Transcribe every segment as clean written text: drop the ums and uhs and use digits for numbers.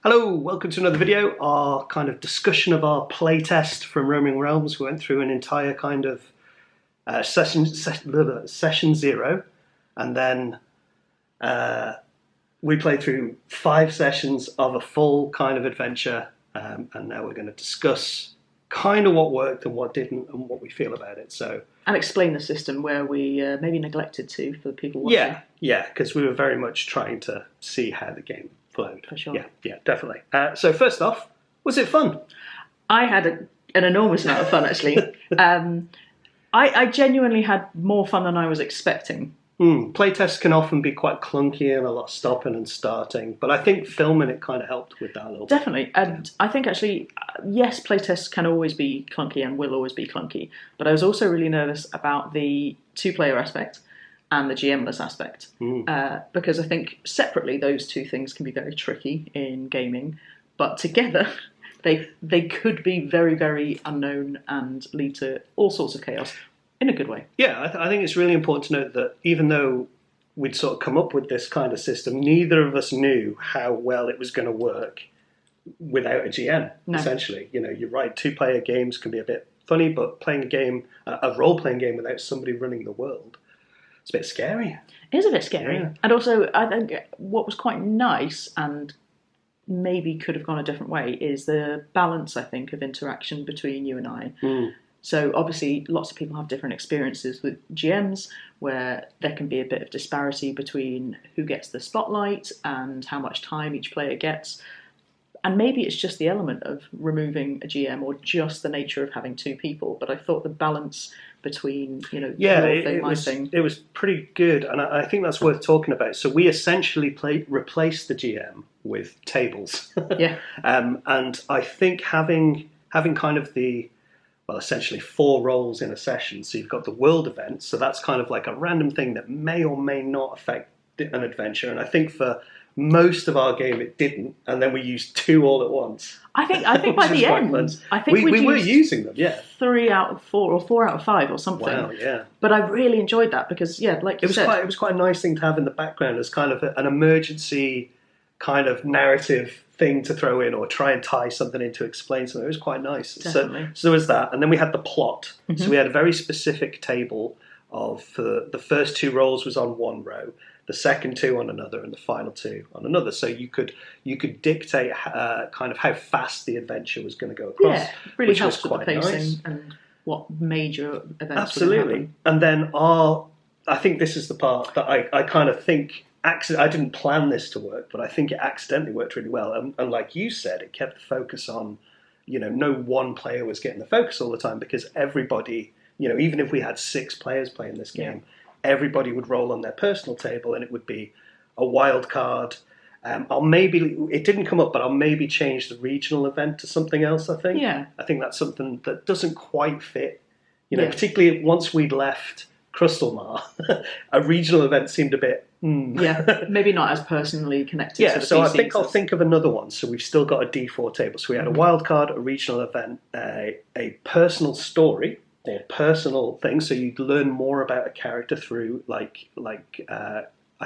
Hello, welcome to another video, our kind of discussion of our playtest from Roaming Realms. We went through an entire kind of session 0, and then we played through 5 sessions of a full kind of adventure, and now we're going to discuss kind of what worked and what didn't and what we feel about it. And explain the system where we maybe neglected to for the people watching. Yeah, because we were very much trying to see how the game flowed. For sure. Yeah, definitely. So first off, was it fun? I had an enormous amount of fun, actually. I genuinely had more fun than I was expecting. Playtests can often be quite clunky and a lot of stopping and starting, but I think filming it kind of helped with that a little bit. Definitely. And I think actually, yes, playtests can always be clunky and will always be clunky, but I was also really nervous about the 2-player aspect and the GMless aspect, because I think separately those two things can be very tricky in gaming, but together they could be very, very unknown and lead to all sorts of chaos in a good way. Yeah, I think it's really important to note that even though we'd sort of come up with this kind of system, neither of us knew how well it was going to work without a GM, essentially. You know, you're right, 2-player games can be a bit funny, but playing a game, a role-playing game without somebody running the world, it's a bit scary. It is a bit scary. Yeah. And also, I think what was quite nice and maybe could have gone a different way is the balance, I think, of interaction between you and I. So obviously, lots of people have different experiences with GMs where there can be a bit of disparity between who gets the spotlight and how much time each player gets. And maybe it's just the element of removing a GM or just the nature of having 2 people. But I thought the balance between, your thing, my thing. It was pretty good, and I think that's worth talking about. So we essentially replaced the GM with tables. Yeah. And I think having kind of essentially 4 roles in a session. So you've got the world event, so that's kind of like a random thing that may or may not affect an adventure. And I think for most of our game it didn't, and then we used 2 all at once. I think by the end, I think we were using them. 3 out of 4 or 4 out of 5 or something. Wow, yeah. But I really enjoyed that because, like you said, it was quite a nice thing to have in the background as kind of an emergency kind of narrative thing to throw in or try and tie something in to explain something. It was quite nice. So there was that, and then we had the plot. So we had a very specific table of the first 2 roles was on one row, the second 2 on another, and the final 2 on another. So you could dictate kind of how fast the adventure was going to go across. Yeah, really helps with the pacing and what major events. Absolutely. And then I think this is the part that I kind of think. I didn't plan this to work, but I think it accidentally worked really well. And like you said, it kept the focus on, no one player was getting the focus all the time because everybody, even if we had 6 players playing this game, everybody would roll on their personal table and it would be a wild card. It didn't come up, but I'll maybe change the regional event to something else, I think. Yeah. I think that's something that doesn't quite fit, particularly once we'd left Crystalmar, a regional event seemed a bit... Yeah, maybe not as personally connected to the so PCs. I think I'll think of another one. So we've still got a D4 table. So we had a wild card, a regional event, a personal story or personal thing. So you'd learn more about a character through I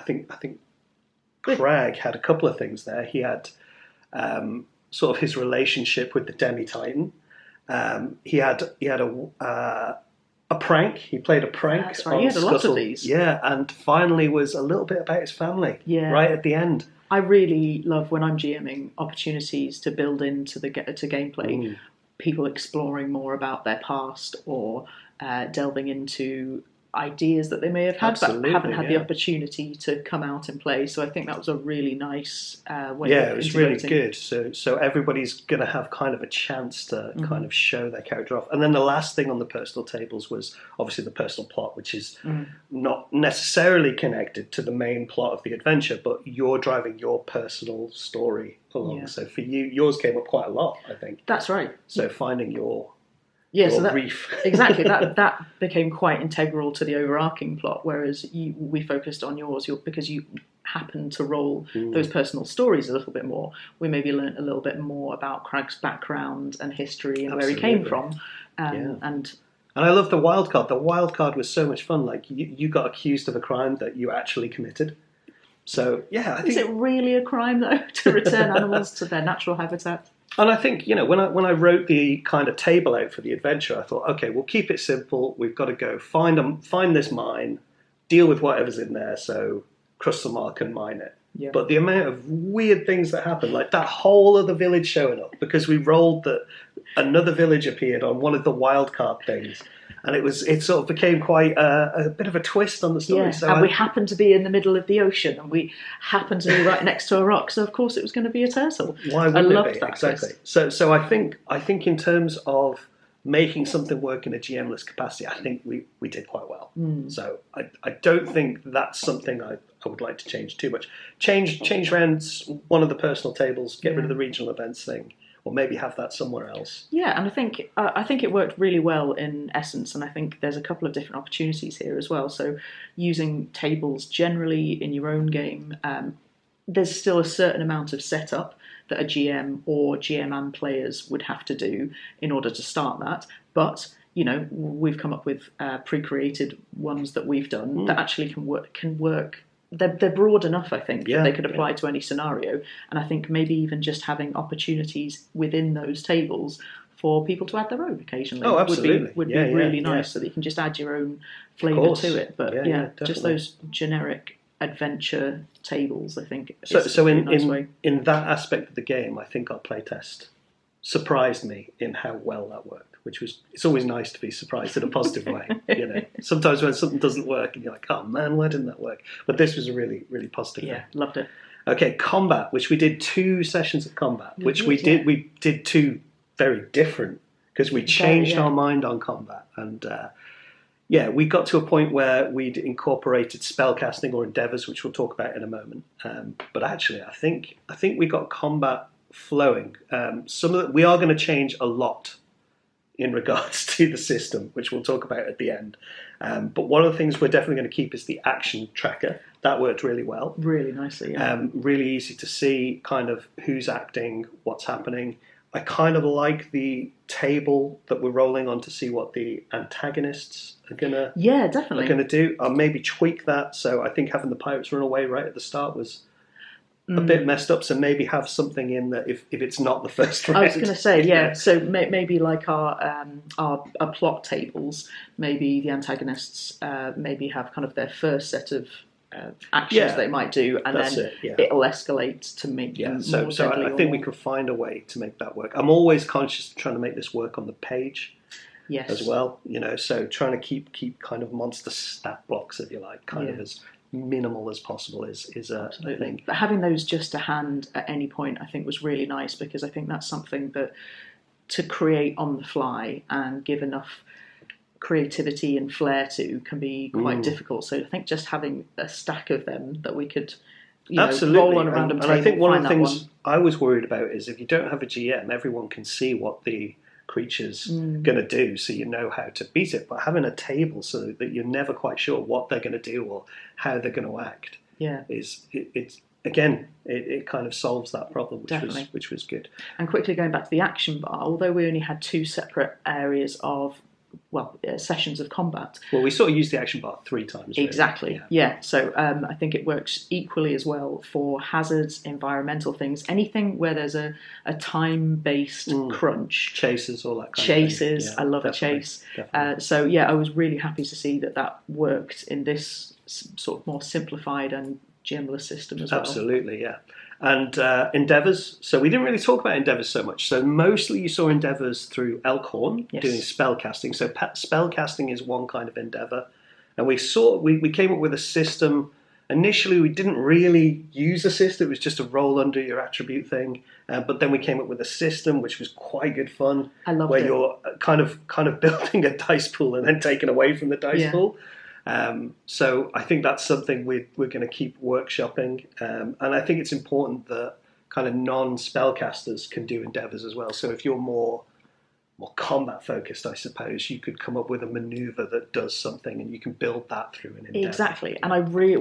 think Crag had a couple of things there. He had sort of his relationship with the Demi-Titan. He had a prank. He played a prank. That's right. He had a lot of these. Yeah, and finally was a little bit about his family. Yeah. Right at the end. I really love when I'm GMing opportunities to build into to gameplay. People exploring more about their past or delving into ideas that they may have had but haven't had the opportunity to come out and play. So I think that was a really nice way of it was really good. So everybody's going to have kind of a chance to kind of show their character off. And then the last thing on the personal tables was obviously the personal plot, which is not necessarily connected to the main plot of the adventure, but you're driving your personal story along. Yeah. So for you, yours came up quite a lot, I think. That's right. So finding your brief. Exactly, that became quite integral to the overarching plot, whereas we focused on yours because you happened to roll those personal stories a little bit more. We maybe learnt a little bit more about Crag's background and history and where he came from. And I love the wild card. The wild card was so much fun. Like you got accused of a crime that you actually committed. So yeah, I think Is it really a crime though to return animals to their natural habitat? And I think, when I wrote the kind of table out for the adventure, I thought, okay, we'll keep it simple. We've got to go find this mine, deal with whatever's in there, so Crustamar can mine it. Yeah. But the amount of weird things that happened, like that whole other village showing up, because we rolled that another village appeared on one of the wildcard things. And it sort of became quite a bit of a twist on the story. Yeah. So and we happened to be in the middle of the ocean, and we happened to be right next to a rock. So of course it was going to be a turtle. Why wouldn't I loved it be? that Exactly. twist. So I think in terms of making something work in a GMless capacity, I think we did quite well. So I don't think that's something I would like to change too much. Change around one of the personal tables, get rid of the regional events thing. Or maybe have that somewhere else. Yeah, and I think it worked really well in essence, and I think there's a couple of different opportunities here as well. So using tables generally in your own game, there's still a certain amount of setup that a GM or GM and players would have to do in order to start that. But we've come up with pre-created ones that we've done that actually can work. They're broad enough, I think, that they could apply to any scenario. And I think maybe even just having opportunities within those tables for people to add their own occasionally would be really nice, so that you can just add your own flavour to it. But just those generic adventure tables, I think. So in that aspect of the game, I think our playtest surprised me in how well that worked. It's always nice to be surprised in a positive way. Sometimes when something doesn't work and you're like, oh man, why didn't that work? But this was a really, really positive thing. Loved it. Okay, combat, which we did 2 sessions of combat, which we did 2 very different, because we changed our mind on combat. And we got to a point where we'd incorporated spellcasting or endeavours, which we'll talk about in a moment. But actually, I think we got combat flowing. We are going to change a lot in regards to the system, which we'll talk about at the end. But one of the things we're definitely going to keep is the action tracker. That worked really well. Really nicely, yeah. Really easy to see kind of who's acting, what's happening. I kind of like the table that we're rolling on to see what the antagonists are going to do. I'll maybe tweak that. So I think having the pirates run away right at the start was a bit messed up, so maybe have something in that if it's not the first round. I was going to say, so maybe like our plot tables, maybe the antagonists maybe have kind of their first set of actions they might do, and then it'll escalate to make them more deadly. I think we can find a way to make that work. I'm always conscious of trying to make this work on the page as well, so trying to keep kind of monster stat blocks, if you like, kind of as minimal as possible is a thing. But having those just to hand at any point, I think, was really nice, because I think that's something that to create on the fly and give enough creativity and flair to can be quite difficult. So I think just having a stack of them that we could roll on a random table. And I think one of the things I was worried about is if you don't have a GM, everyone can see what the creature's going to do, so you know how to beat it. But having a table so that you're never quite sure what they're going to do or how they're going to act it kind of solves that problem, which was good. And quickly going back to the action bar, although we only had 2 separate areas of sessions of combat. Well, we sort of used the action bar 3 times. Really. Exactly, yeah. So I think it works equally as well for hazards, environmental things, anything where there's a time-based crunch. Chases, all that kind of thing. Yeah, I love a chase. I was really happy to see that worked in this sort of more simplified and GMless system as well. Absolutely, yeah. And endeavours. So we didn't really talk about endeavours so much. So mostly you saw endeavours through Elkhorn doing spellcasting. So spellcasting is one kind of endeavour. And we came up with a system. Initially, we didn't really use a system. It was just a roll under your attribute thing. But then we came up with a system which was quite good fun. I loved where it. You're kind of building a dice pool and then taking away from the dice pool. So I think that's something we're going to keep workshopping, and I think it's important that kind of non-spellcasters can do endeavours as well. So if you're more combat focused, I suppose you could come up with a manoeuvre that does something, and you can build that through an endeavour. Exactly, and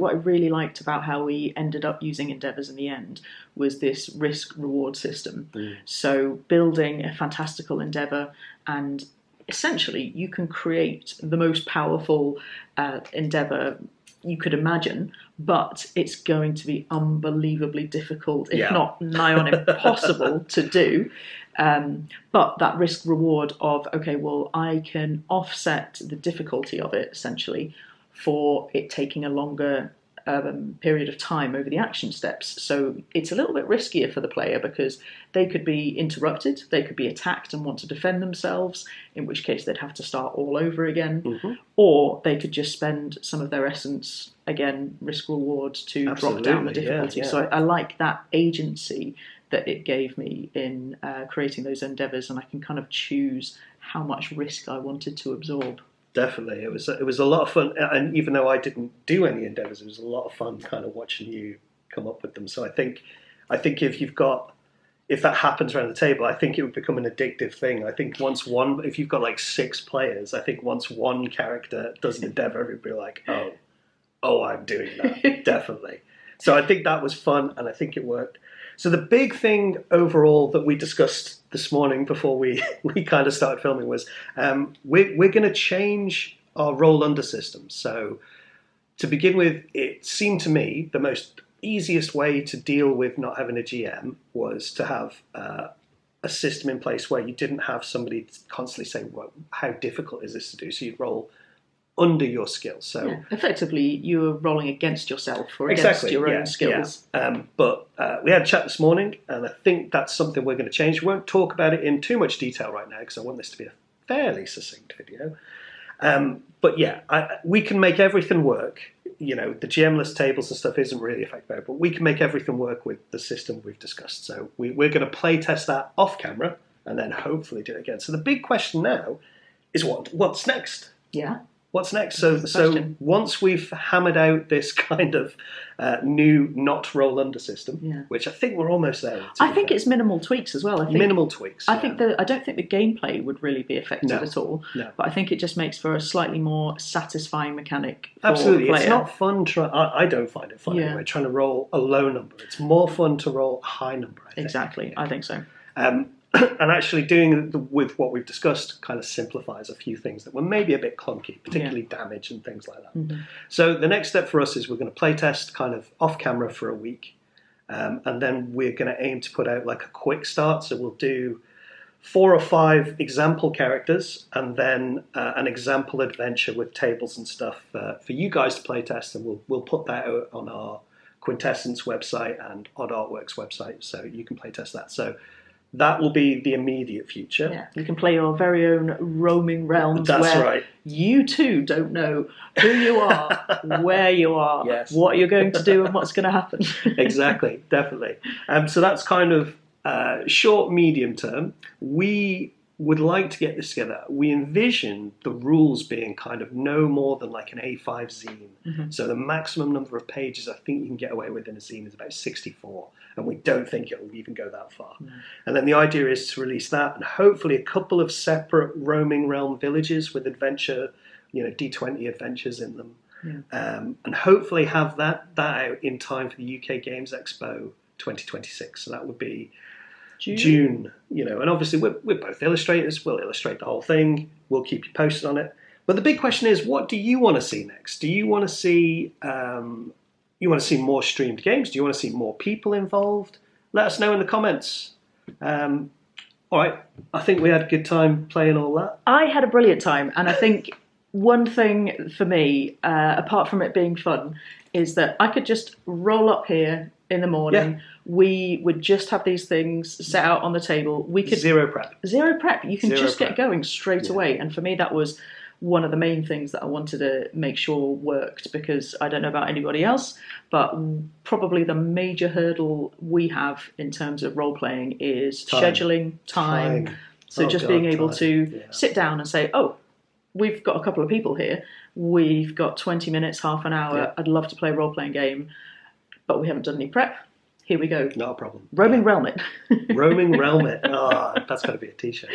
what I really liked about how we ended up using endeavours in the end was this risk-reward system. So building a fantastical endeavour, and essentially you can create the most powerful endeavour you could imagine, but it's going to be unbelievably difficult, if Yeah. not nigh on impossible to do. But that risk reward of, okay, well, I can offset the difficulty of it essentially for it taking a longer period of time over the action steps. So it's a little bit riskier for the player because they could be interrupted, they could be attacked and want to defend themselves, in which case they'd have to start all over again, or they could just spend some of their essence, again, risk reward to drop down the difficulty. Yeah. So I like that agency that it gave me in creating those endeavours, and I can kind of choose how much risk I wanted to absorb. Definitely, it was a lot of fun, and even though I didn't do any endeavours, it was a lot of fun kind of watching you come up with them. So I think if that happens around the table, I think it would become an addictive thing. I think if you've got like 6 players, I think once one character does an endeavour, everybody will be like, oh, I'm doing that, definitely. So I think that was fun, and I think it worked. So the big thing overall that we discussed this morning before we kind of started filming was we're going to change our roll under system. So to begin with, it seemed to me the most easiest way to deal with not having a GM was to have a system in place where you didn't have somebody constantly saying, well, how difficult is this to do? So you'd roll under your skill. So effectively, you're rolling against yourself or against your own skills. Yeah. But we had a chat this morning, and I think that's something we're going to change. We won't talk about it in too much detail right now because I want this to be a fairly succinct video. But yeah, we can make everything work. You know, the GMless tables and stuff isn't really affected by it, but we can make everything work with the system we've discussed. So we're going to play test that off camera and then hopefully do it again. So the big question now is what's next? Yeah. What's next? So once we've hammered out this kind of new not roll under system, which I think we're almost there. I think it's minimal tweaks as well. I think minimal tweaks. I don't think the gameplay would really be affected at all. No. But I think it just makes for a slightly more satisfying mechanic. For Absolutely, the player. It's not fun. I don't find it fun anyway. Trying to roll a low number. It's more fun to roll a high number. I think. Exactly, I think so. And actually doing it with what we've discussed kind of simplifies a few things that were maybe a bit clunky, particularly damage and things like that. Mm-hmm. So the next step for us is we're going to play test kind of off camera for a week. And then we're going to aim to put out like a quick start. So we'll do 4 or 5 example characters and then an example adventure with tables and stuff for you guys to play test. And we'll put that out on our Quintessence website and Odd Artworks website. So you can play test that. So that will be the immediate future. Yeah, you can play your very own roaming realms. That's where right. You too don't know who you are, where you are, what you're going to do, and what's going to happen. Exactly, definitely. So that's kind of short, medium term. We would like to get this together. We envision the rules being kind of no more than like an A5 zine. Mm-hmm. So the maximum number of pages I think you can get away with in a zine is about 64. And we don't think it will even go that far. Mm. And then the idea is to release that and hopefully a couple of separate roaming realm villages with adventure, D20 adventures in them. Yeah. And hopefully have that out in time for the UK Games Expo 2026. So that would be June, and obviously we're both illustrators. We'll illustrate the whole thing. We'll keep you posted on it. But the big question is, what do you want to see next? Do you want to see more streamed games? Do you want to see more people involved? Let us know in the comments. All right, I think we had a good time playing all that. I had a brilliant time, and I think one thing for me, apart from it being fun, is that I could just roll up here in the morning. Yeah. We would just have these things set out on the table. We could zero prep. You can just get going straight away. And for me, that was one of the main things that I wanted to make sure worked, because I don't know about anybody else, but probably the major hurdle we have in terms of role playing is scheduling time. So being able to sit down and say, oh, we've got a couple of people here. We've got 20 minutes, half an hour. Yeah. I'd love to play a role-playing game, but we haven't done any prep. Here we go. Not a problem. Roaming Realm it. Roaming Realm it. Oh, that's got to be a t-shirt.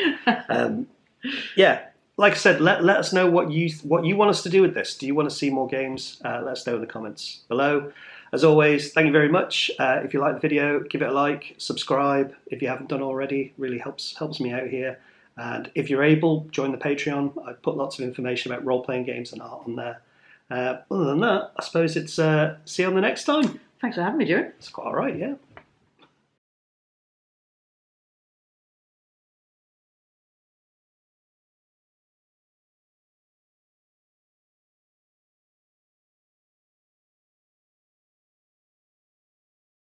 Like I said, let us know what you want us to do with this. Do you want to see more games? Let us know in the comments below. As always, thank you very much. If you like the video, give it a like, subscribe if you haven't done already. Really helps me out here. And if you're able, join the Patreon. I put lots of information about role-playing games and art on there. Other than that, I suppose it's see you on the next time. Thanks for having me, Joe. It's quite all right, yeah.